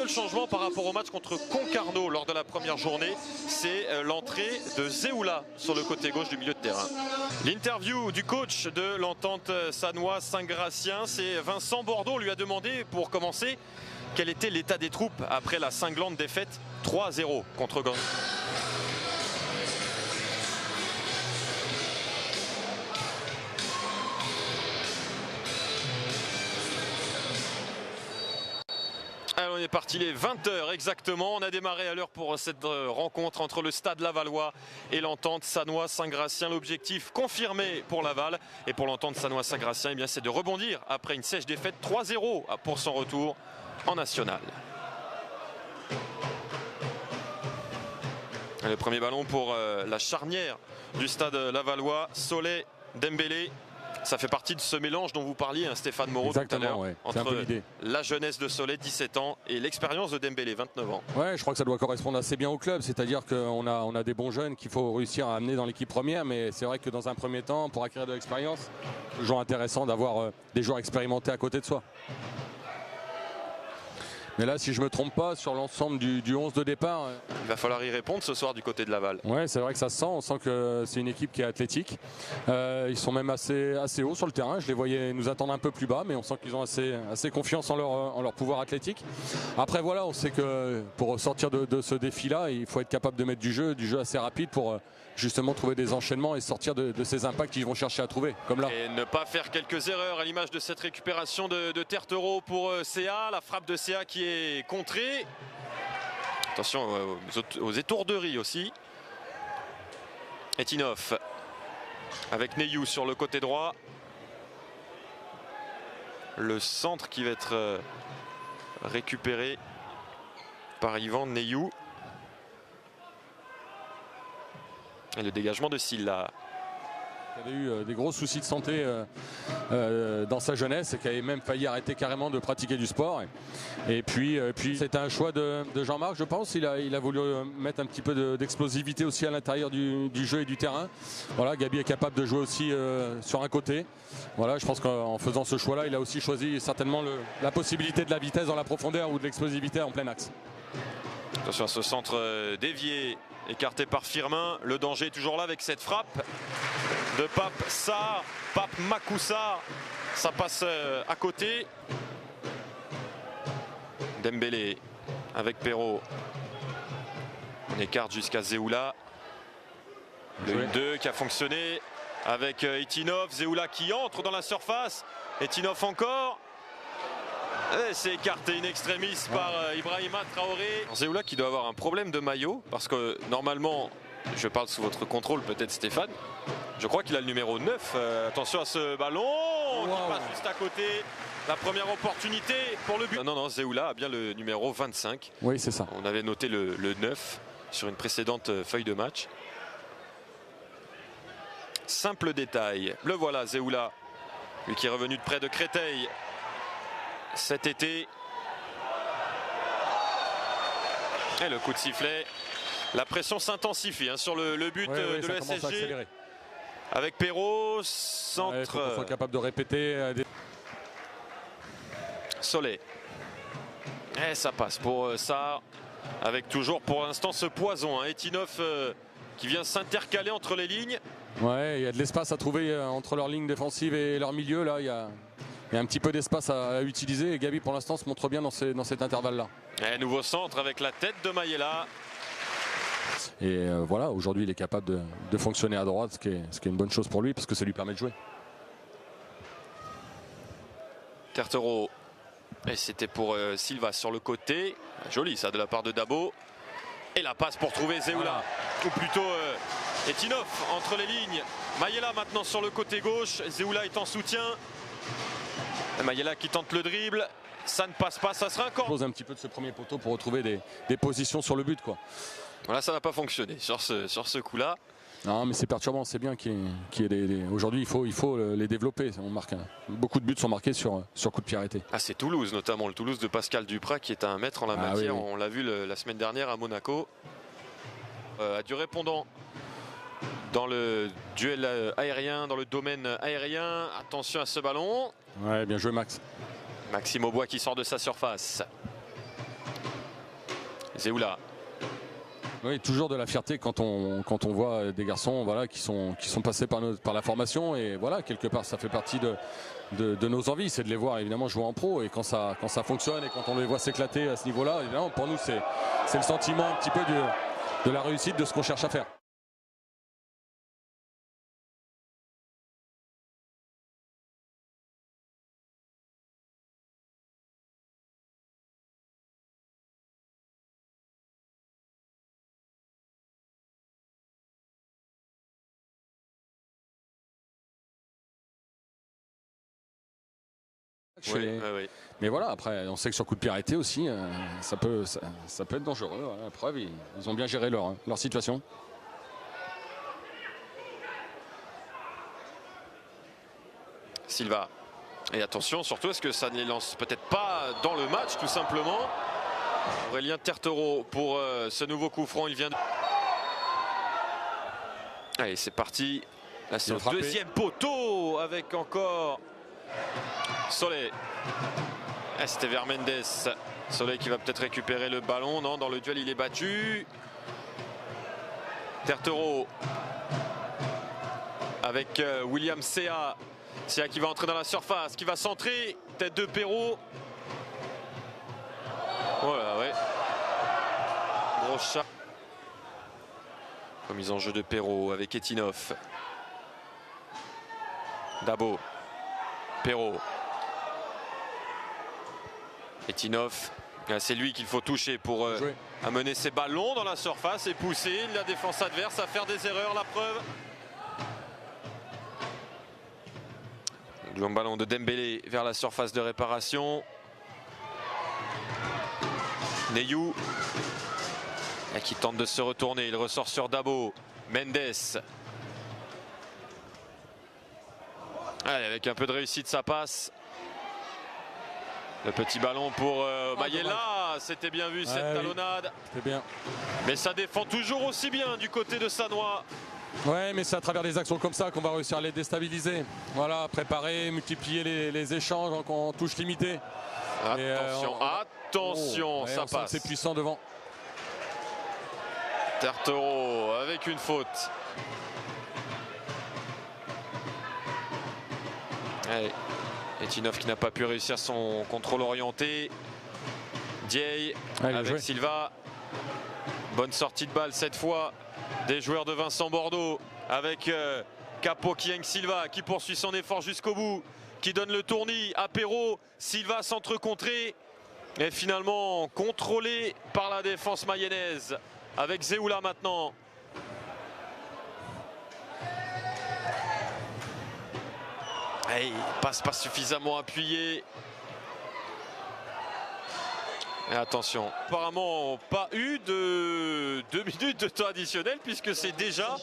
seul changement par rapport au match contre Concarneau lors de la première journée, c'est l'entrée de Zeoula sur le côté gauche du milieu de terrain. L'interview du coach de l'Entente Sannois Saint-Gratien, c'est Vincent Bordeaux. On lui a demandé pour commencer quel était l'état des troupes après la cinglante défaite 3-0 contre Gand. Alors on est parti, les 20h exactement. On a démarré à l'heure pour cette rencontre entre le Stade Lavallois et l'Entente Sannois Saint-Gratien. L'objectif confirmé pour Laval et pour l'Entente Sannois Saint-Gratien, eh c'est de rebondir après une sèche défaite 3-0 pour son retour en national. Et le premier ballon pour la charnière du Stade Lavallois, Solé, Dembélé. Ça fait partie de ce mélange dont vous parliez, hein, Stéphane Moreau, tout à l'heure, entre la jeunesse de Solé, 17 ans, et l'expérience de Dembélé, 29 ans. Ouais, je crois que ça doit correspondre assez bien au club, c'est-à-dire qu'on a des bons jeunes qu'il faut réussir à amener dans l'équipe première, mais c'est vrai que dans un premier temps, pour acquérir de l'expérience, c'est toujours intéressant d'avoir des joueurs expérimentés à côté de soi. Mais là, si je ne me trompe pas, sur l'ensemble du 11 de départ... Il va falloir y répondre ce soir du côté de Laval. Ouais, c'est vrai que ça se sent. On sent que c'est une équipe qui est athlétique. Ils sont même assez hauts sur le terrain. Je les voyais nous attendre un peu plus bas, mais on sent qu'ils ont assez confiance en leur pouvoir athlétique. Après, voilà, on sait que pour sortir de ce défi-là, il faut être capable de mettre du jeu assez rapide pour justement trouver des enchaînements et sortir de ces impacts qu'ils vont chercher à trouver, comme là. Et ne pas faire quelques erreurs à l'image de cette récupération de Tertereau pour CA. La frappe de CA qui est contrée. Attention aux étourderies aussi. Etinov avec Neyou sur le côté droit. Le centre qui va être récupéré par Yvan Neyou. Et le dégagement de Silla. Il avait eu des gros soucis de santé dans sa jeunesse et qui avait même failli arrêter carrément de pratiquer du sport. Et puis c'était un choix de Jean-Marc, je pense. Il a voulu mettre un petit peu d'explosivité aussi à l'intérieur du jeu et du terrain. Voilà, Gabi est capable de jouer aussi sur un côté. Voilà, je pense qu'en faisant ce choix-là, il a aussi choisi certainement la possibilité de la vitesse dans la profondeur ou de l'explosivité en plein axe. Attention à ce centre dévié, écarté par Firmin. Le danger est toujours là avec cette frappe de Pape Makoussa. Ça passe à côté. Dembélé avec Perrault. On écarte jusqu'à Zeoula. Le 1-2 qui a fonctionné avec Etinov. Zeoula qui entre dans la surface. Etinov encore. C'est écarté in extremis par Ibrahima Traoré. Zeoula qui doit avoir un problème de maillot parce que normalement, je parle sous votre contrôle peut-être Stéphane, je crois qu'il a le numéro 9. Attention à ce ballon qui passe juste à côté. La première opportunité pour le but. Non, Zeoula a bien le numéro 25. Oui, c'est ça. On avait noté le 9 sur une précédente feuille de match. Simple détail. Le voilà, Zeoula, lui qui est revenu de près de Créteil cet été. Et le coup de sifflet. La pression s'intensifie sur le but de l'ESSG. Avec Perrault, centre. Il faut qu'on soit capable de répéter. Solé. Et ça passe pour ça. Avec toujours pour l'instant ce poison. Etinov qui vient s'intercaler entre les lignes. Ouais, il y a de l'espace à trouver entre leur ligne défensive et leur milieu. Là, il y a un petit peu d'espace à utiliser. Et Gabi, pour l'instant, se montre bien dans cet intervalle-là. Et nouveau centre avec la tête de Mayela. Et voilà, aujourd'hui, il est capable de fonctionner à droite, ce qui est une bonne chose pour lui, parce que ça lui permet de jouer. Tertereau. Et c'était pour Silva sur le côté. Joli ça de la part de Dabo. Et la passe pour trouver Zeoula. Voilà. Ou plutôt Etinov entre les lignes. Mayela maintenant sur le côté gauche. Zeoula est en soutien. Mayela qui tente le dribble. Ça ne passe pas, ça sera encore. Pose un petit peu de ce premier poteau pour retrouver des positions sur le but, quoi. Voilà, ça n'a pas fonctionné sur ce coup-là. Non, mais c'est perturbant, c'est bien qu'il y ait aujourd'hui, il faut les développer. On marque beaucoup de buts sont marqués sur coup de pied arrêté. Ah, c'est Toulouse notamment, le Toulouse de Pascal Duprat qui est un maître en la matière. Oui. On l'a vu la semaine dernière à Monaco. À du répondant dans le duel aérien, dans le domaine aérien. Attention à ce ballon. Ouais, bien joué Max. Maxime Aubois qui sort de sa surface. Zeoula. Oui, toujours de la fierté quand on voit des garçons, voilà, qui sont passés par la formation, et voilà, quelque part ça fait partie de nos envies, c'est de les voir évidemment jouer en pro, et quand ça fonctionne et quand on les voit s'éclater à ce niveau-là, évidemment pour nous c'est le sentiment un petit peu de la réussite de ce qu'on cherche à faire. Oui, oui. Mais voilà, après, on sait que sur coup de pied arrêté aussi, ça peut être dangereux. La preuve, ils ont bien géré leur situation. Silva. Et attention, surtout, est-ce que ça ne les lance peut-être pas dans le match, tout simplement. Aurélien Tertero pour ce nouveau coup franc. Il vient de... Allez, c'est parti. Là, c'est le deuxième poteau avec encore Soleil. C'était vers Mendes. Soleil qui va peut-être récupérer le ballon. Non, dans le duel, il est battu. Tertero avec William Sea. Sea qui va entrer dans la surface, qui va centrer. Tête de Perrault. Voilà, ouais. Gros chat. Remise en jeu de Perrault avec Etinov. Dabo. Perrault. Etinov. C'est lui qu'il faut toucher pour amener ses ballons dans la surface et pousser la défense adverse à faire des erreurs, la preuve. Le long ballon de Dembélé vers la surface de réparation. Neyou qui tente de se retourner, il ressort sur Dabo. Mendes. Allez, avec un peu de réussite, ça passe. Le petit ballon pour Mayela. C'était bien vu cette talonnade. C'était bien. Mais ça défend toujours aussi bien du côté de Sannois. Ouais, mais c'est à travers des actions comme ça qu'on va réussir à les déstabiliser. Voilà, préparer, multiplier les échanges en touche limitée. Attention, attention, ça passe. C'est puissant devant. Tertero avec une faute. Allez. Etinov qui n'a pas pu réussir son contrôle orienté. Dieye avec Silva. Bonne sortie de balle cette fois des joueurs de Vincent Bordeaux avec Capo Kieng Silva qui poursuit son effort jusqu'au bout, qui donne le tournis à Perrault. Silva centre-contré et finalement contrôlé par la défense mayonnaise avec Zeoula maintenant. Et il passe pas suffisamment appuyé. Et attention, apparemment pas eu de 2 minutes de temps additionnel puisque c'est déjà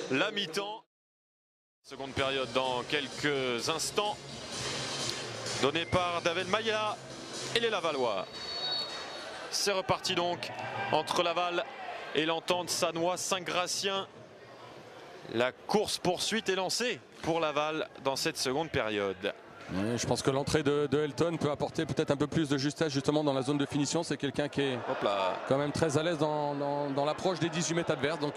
la mi-temps. Seconde période dans quelques instants. Donnée par David Mayela et les Lavallois. C'est reparti donc entre Laval et l'Entente Sannois Saint-Gratien. La course-poursuite est lancée pour Laval dans cette seconde période. Oui, je pense que l'entrée de Elton peut apporter peut-être un peu plus de justesse justement dans la zone de finition. C'est quelqu'un qui est quand même très à l'aise dans l'approche des 18 mètres adverses. Donc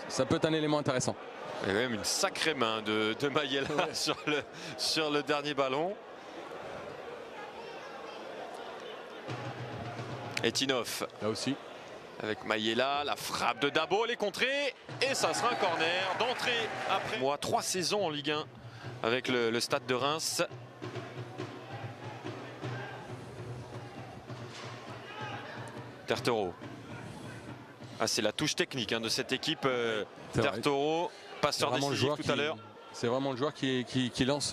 ça peut être un élément intéressant. Il y a même une sacrée main de Mayela sur le dernier ballon. Etinov. Là aussi. Avec Mayela, la frappe de Dabo, elle est contrée. Et ça sera un corner d'entrée après 3 saisons en Ligue 1 avec le Stade de Reims. Tertero. C'est la touche technique de cette équipe. Tertero, passeur décisif tout à l'heure. C'est vraiment le joueur qui lance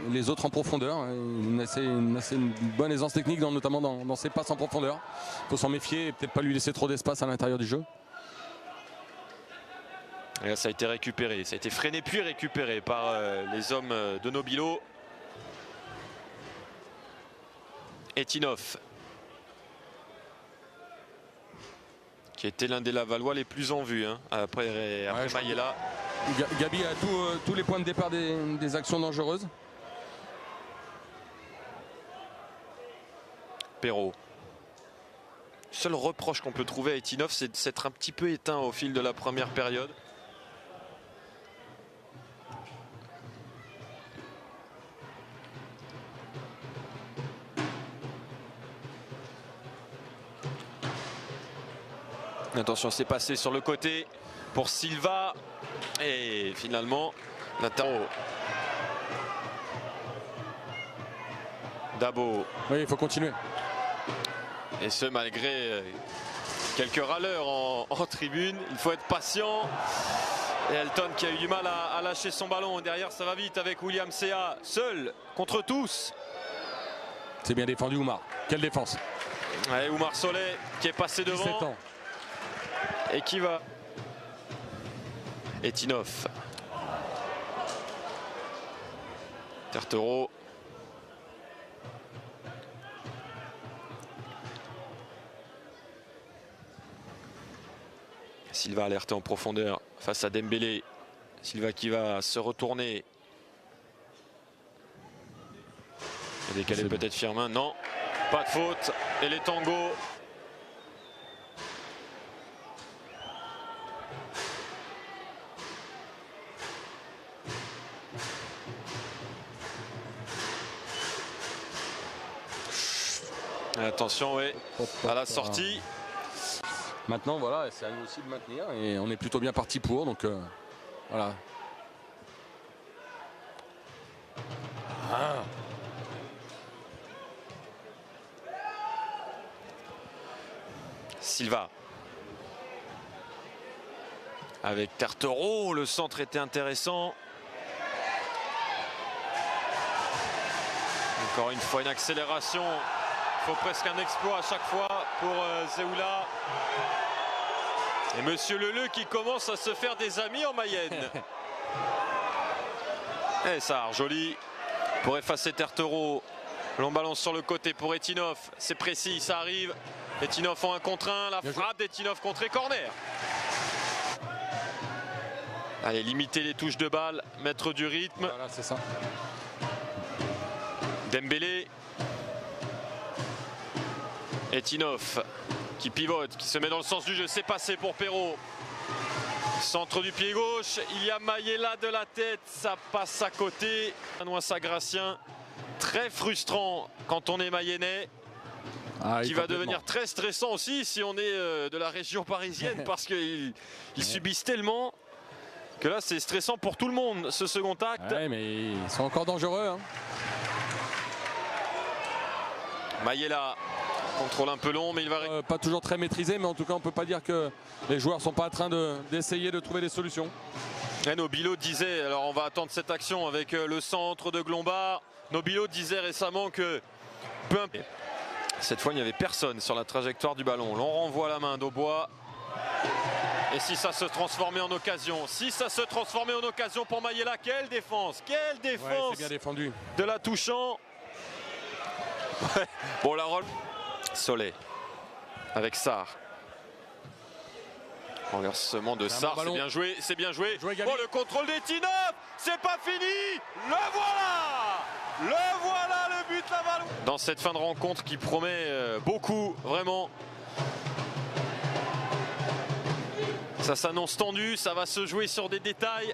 les autres en profondeur. Il a une bonne aisance technique, notamment dans ses passes en profondeur. Il faut s'en méfier et peut-être pas lui laisser trop d'espace à l'intérieur du jeu. Et là, ça a été récupéré, ça a été freiné puis récupéré par les hommes de Nobilo. Etinov, qui était l'un des Lavallois les plus en vue après Mayela. Gabi a tous les points de départ des actions dangereuses. Perrault. seul reproche qu'on peut trouver à Etinov, c'est de s'être un petit peu éteint au fil de la première période. Attention, c'est passé sur le côté pour Silva. Et finalement, l'interro. Dabo. Oui, il faut continuer. Et ce, malgré quelques râleurs en tribune. Il faut être patient. Et Elton qui a eu du mal à lâcher son ballon. Et derrière, ça va vite avec William Sea. Seul contre tous. C'est bien défendu, Oumar. Quelle défense. Ouais, Oumar Solet qui est passé devant. 17 ans. Et qui va. Etinov. Tertero. Silva alerté en profondeur face à Dembélé. Silva qui va se retourner. Et décaler peut-être Firmin. Non, pas de faute. Et les tangos. Attention, oui, à la sortie. Maintenant, voilà, c'est à nous aussi de maintenir et on est plutôt bien parti pour. Donc, voilà. Ah. Silva. Avec Tertero, le centre était intéressant. Encore une fois, une accélération. Il faut presque un exploit à chaque fois pour Zeoula. Et Monsieur Leleu qui commence à se faire des amis en Mayenne. Et ça, joli pour effacer Tertero. Long ballon sur le côté pour Etinov. C'est précis, ça arrive. Etinov en 1 contre 1. La frappe d'Etinov contre corner. Allez, limiter les touches de balle, mettre du rythme. Voilà, c'est ça. Dembélé. Etinov qui pivote, qui se met dans le sens du jeu. C'est passé pour Perrault. Centre du pied gauche. Il y a Mayela de la tête. Ça passe à côté. Benoît Sagrassien. Très frustrant quand on est mayennais. Qui va devenir très stressant aussi si on est de la région parisienne. Parce qu'ils subissent tellement que là c'est stressant pour tout le monde ce second acte. Ouais, mais ils sont encore dangereux. Hein. Mayela. Contrôle un peu long, mais il va... pas toujours très maîtrisé, mais en tout cas, on ne peut pas dire que les joueurs ne sont pas en train d'essayer de trouver des solutions. Et Nobilo disait, alors on va attendre cette action avec le centre de Glombard. Nobilo disait récemment que peu importe. Cette fois, il n'y avait personne sur la trajectoire du ballon. L'on renvoie la main d'Aubois. Et si ça se transformait en occasion, pour Mayela, quelle défense, Ouais, c'est bien défendu. De la touchant. Ouais. Bon, la rolle. Solet avec Sarr. Renversement de Sarr, c'est bien joué, c'est bien joué. Oh, le contrôle d'Etinov, c'est pas fini. Le voilà le but Lavallois. Dans cette fin de rencontre qui promet beaucoup, vraiment. Ça s'annonce tendu, ça va se jouer sur des détails.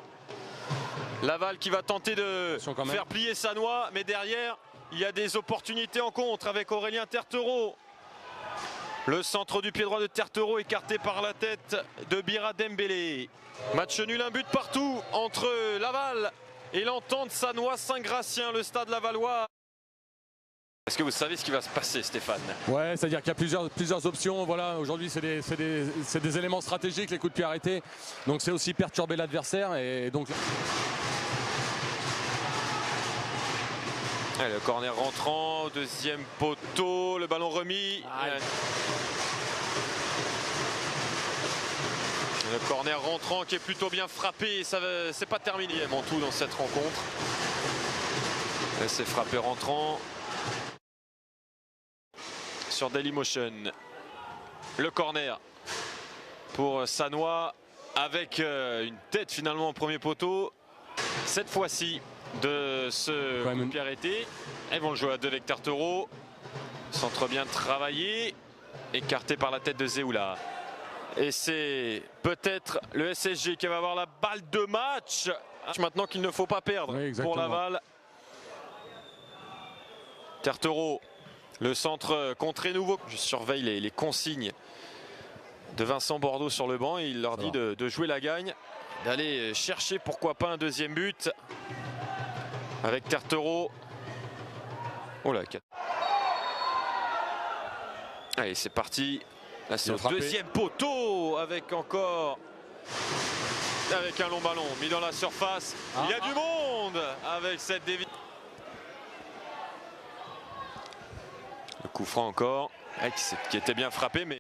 Laval qui va tenter de faire plier Sannois, mais derrière, il y a des opportunités en contre avec Aurélien Tertero. Le centre du pied droit de Tertero écarté par la tête de Bira Dembélé. Match nul, un but partout entre Laval et l'Entente Sannois Saint-Gratien, le stade lavallois. Est-ce que vous savez ce qui va se passer, Stéphane? Ouais, c'est-à-dire qu'il y a plusieurs options. Voilà, aujourd'hui, c'est des éléments stratégiques, les coups de pied arrêtés. Donc c'est aussi perturber l'adversaire. Et donc... Allez, le corner rentrant, deuxième poteau, le ballon remis. Le corner rentrant qui est plutôt bien frappé. C'est pas terminé en tout dans cette rencontre. C'est frappé rentrant. Sur Dailymotion. Le corner pour Sannois avec une tête finalement en premier poteau. Cette fois-ci de ce coup de pied arrêté. Ils vont le jouer à 2 avec Tertero. Centre bien travaillé. écarté par la tête de Zeoula. Et c'est peut-être le SSG qui va avoir la balle de match. Maintenant qu'il ne faut pas perdre pour Laval. Tertero, le centre contré nouveau. Je surveille les consignes de Vincent Bordeaux sur le banc. Et il leur dit de jouer la gagne, d'aller chercher pourquoi pas un deuxième but. Avec Tertero. Oh là, allez, c'est parti. Là, c'est au deuxième poteau avec encore un long ballon mis dans la surface. Il y a du monde avec cette déviation. Le coup franc encore, qui était bien frappé, mais